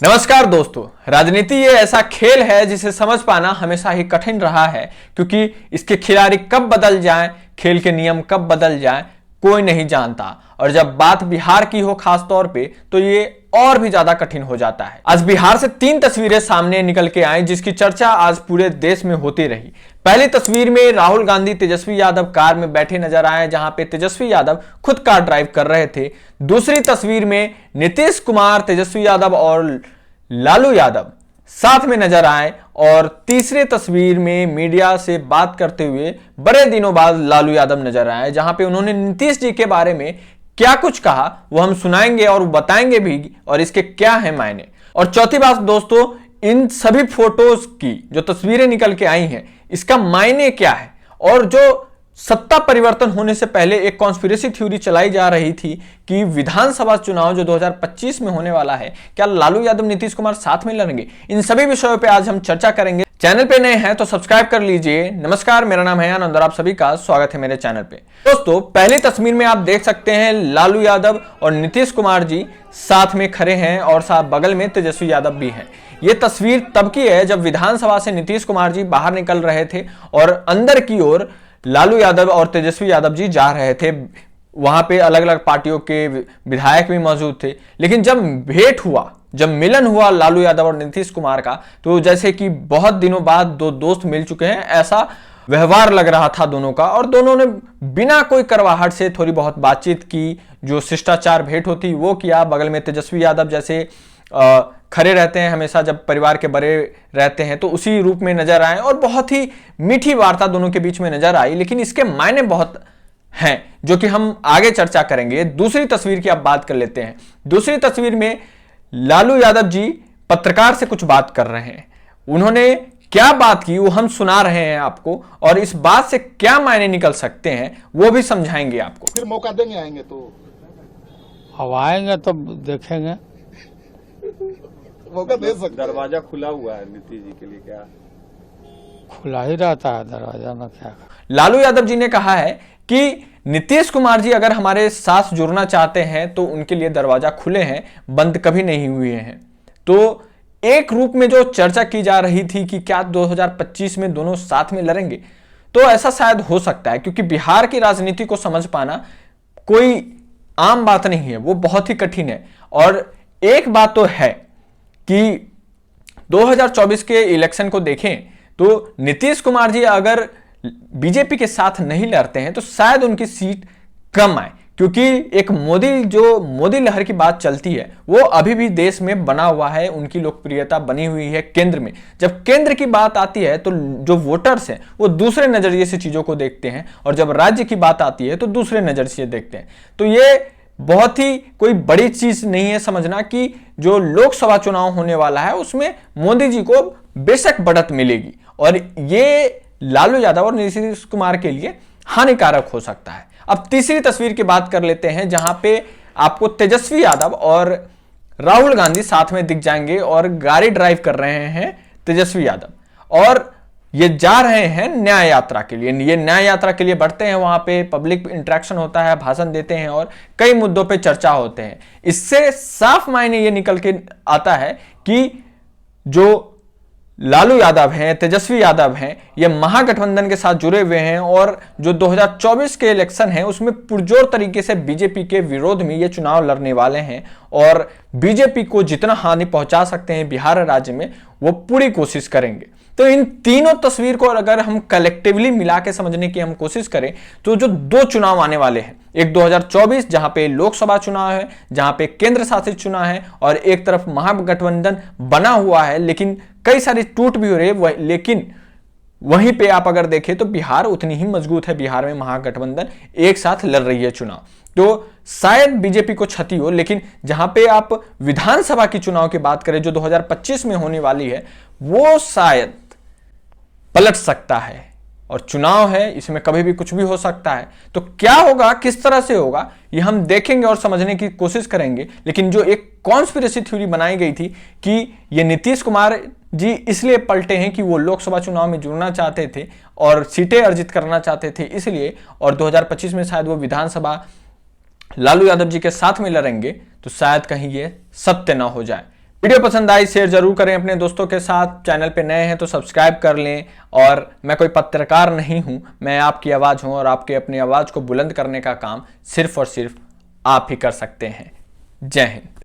नमस्कार दोस्तों, राजनीति ये ऐसा खेल है जिसे समझ पाना हमेशा ही कठिन रहा है, क्योंकि इसके खिलाड़ी कब बदल जाएं, खेल के नियम कब बदल जाएं, कोई नहीं जानता। और जब बात बिहार की हो खास तौर पे, तो ये और भी ज्यादा कठिन हो जाता है। आज बिहार से 3 तस्वीरें सामने निकल के आई जिसकी चर्चा आज पूरे देश में होती रही। पहली तस्वीर में राहुल गांधी तेजस्वी यादव कार में बैठे नजर आए, जहां पे तेजस्वी यादव खुद कार ड्राइव कर रहे थे। दूसरी तस्वीर में नीतीश कुमार, तेजस्वी यादव और लालू यादव साथ में नजर आए। और तीसरी तस्वीर में मीडिया से बात करते हुए बड़े दिनों बाद लालू यादव नजर आए, जहां पे उन्होंने नीतीश जी के बारे में क्या कुछ कहा वो हम सुनाएंगे और बताएंगे भी, और इसके क्या है मायने। और चौथी बात दोस्तों, इन सभी फोटोज की जो तस्वीरें निकल के आई हैं, इसका मायने क्या है। और जो सत्ता परिवर्तन होने से पहले एक कॉन्स्पिरेसी थ्योरी चलाई जा रही थी कि विधानसभा चुनाव जो 2025 में होने वाला है, क्या लालू यादव नीतीश कुमार साथ में लड़ेंगे। इन सभी विषयों पे आज हम चर्चा करेंगे। चैनल पे नए हैं तो सब्सक्राइब कर लीजिए। नमस्कार, मेरा नाम है आनंद और आप सभी का स्वागत है मेरे चैनल पे। दोस्तों, पहली तस्वीर में आप देख सकते हैं लालू यादव और नीतीश कुमार जी साथ में खड़े हैं और साथ बगल में तेजस्वी यादव भी हैं। ये तस्वीर तब की है जब विधानसभा से नीतीश कुमार जी बाहर निकल रहे थे और अंदर की ओर लालू यादव और तेजस्वी यादव जी जा रहे थे। वहां पे अलग अलग पार्टियों के विधायक भी मौजूद थे। लेकिन जब भेंट हुआ, जब मिलन हुआ लालू यादव और नीतीश कुमार का, तो जैसे कि बहुत दिनों बाद दो दोस्त मिल चुके हैं ऐसा व्यवहार लग रहा था दोनों का। और दोनों ने बिना कोई करवाहट से थोड़ी बहुत बातचीत की, जो शिष्टाचार भेंट होती वो किया। बगल में तेजस्वी यादव जैसे खड़े रहते हैं हमेशा, जब परिवार के बड़े रहते हैं तो उसी रूप में नजर आए, और बहुत ही मीठी वार्ता दोनों के बीच में नजर आई। लेकिन इसके मायने बहुत हैं जो कि हम आगे चर्चा करेंगे। दूसरी तस्वीर की आप बात कर लेते हैं। दूसरी तस्वीर में लालू यादव जी पत्रकार से कुछ बात कर रहे हैं। उन्होंने क्या बात की वो हम सुना रहे हैं आपको, और इस बात से क्या मायने निकल सकते हैं वो भी समझाएंगे आपको। फिर मौका देंगे, आएंगे तो अब आएंगे तो देखेंगे। मौका दे सकते। दरवाजा खुला हुआ है नीतीश जी के लिए, क्या खुला ही रहता है दरवाजा में, क्या। लालू यादव जी ने कहा है कि नीतीश कुमार जी अगर हमारे साथ जुड़ना चाहते हैं तो उनके लिए दरवाजा खुले हैं, बंद कभी नहीं हुए हैं। तो एक रूप में जो चर्चा की जा रही थी कि क्या 2025 में दोनों साथ में लड़ेंगे, तो ऐसा शायद हो सकता है, क्योंकि बिहार की राजनीति को समझ पाना कोई आम बात नहीं है, वो बहुत ही कठिन है। और एक बात तो है कि 2024 के इलेक्शन को देखें तो नीतीश कुमार जी अगर बीजेपी के साथ नहीं लड़ते हैं तो शायद उनकी सीट कम आए, क्योंकि एक मोदी लहर की बात चलती है वो अभी भी देश में बना हुआ है। उनकी लोकप्रियता बनी हुई है केंद्र में। जब केंद्र की बात आती है तो जो वोटर्स हैं वो दूसरे नजरिए से चीजों को देखते हैं, और जब राज्य की बात आती है तो दूसरे नजर से देखते हैं। तो ये बहुत ही कोई बड़ी चीज नहीं है समझना कि जो लोकसभा चुनाव होने वाला है उसमें मोदी जी को बेशक बढ़त मिलेगी, और ये लालू यादव और नीतीश कुमार के लिए हानिकारक हो सकता है। अब तीसरी तस्वीर की बात कर लेते हैं, जहां पे आपको तेजस्वी यादव और राहुल गांधी साथ में दिख जाएंगे और गाड़ी ड्राइव कर रहे हैं तेजस्वी यादव, और ये जा रहे हैं न्याय यात्रा के लिए। ये न्याय यात्रा के लिए बढ़ते हैं, वहां पे पब्लिक इंटरेक्शन होता है, भाषण देते हैं और कई मुद्दों पे चर्चा होते हैं। इससे साफ मायने ये निकल के आता है कि जो लालू यादव हैं, तेजस्वी यादव हैं, ये महागठबंधन के साथ जुड़े हुए हैं, और जो 2024 के इलेक्शन है उसमें पुरजोर तरीके से बीजेपी के विरोध में ये चुनाव लड़ने वाले हैं, और बीजेपी को जितना हानि पहुंचा सकते हैं बिहार राज्य में वो पूरी कोशिश करेंगे। तो इन तीनों तस्वीर को अगर हम कलेक्टिवली मिला के समझने की हम कोशिश करें तो जो 2 चुनाव आने वाले हैं, एक 2024 जहां पे लोकसभा चुनाव है, जहां पे केंद्र शासित चुनाव है, और एक तरफ महागठबंधन बना हुआ है लेकिन कई सारी टूट भी हो रही है। लेकिन वहीं पे आप अगर देखें तो बिहार उतनी ही मजबूत है। बिहार में महागठबंधन एक साथ लड़ रही है चुनाव, तो शायद बीजेपी को क्षति हो। लेकिन जहां पे आप विधानसभा की चुनाव की बात करें जो 2025 में होने वाली है, वो शायद पलट सकता है। और चुनाव है, इसमें कभी भी कुछ भी हो सकता है। तो क्या होगा, किस तरह से होगा, ये हम देखेंगे और समझने की कोशिश करेंगे। लेकिन जो एक कॉन्स्पिरेसी थ्योरी बनाई गई थी कि ये नीतीश कुमार जी इसलिए पलटे हैं कि वो लोकसभा चुनाव में जुड़ना चाहते थे और सीटें अर्जित करना चाहते थे इसलिए, और 2025 में शायद वो विधानसभा लालू यादव जी के साथ में लड़ेंगे, तो शायद कहीं ये सत्य ना हो जाए। वीडियो पसंद आई शेयर जरूर करें अपने दोस्तों के साथ। चैनल पे नए हैं तो सब्सक्राइब कर लें। और मैं कोई पत्रकार नहीं हूं, मैं आपकी आवाज हूं और आपकी अपनी आवाज को बुलंद करने का काम सिर्फ और सिर्फ आप ही कर सकते हैं। जय हिंद।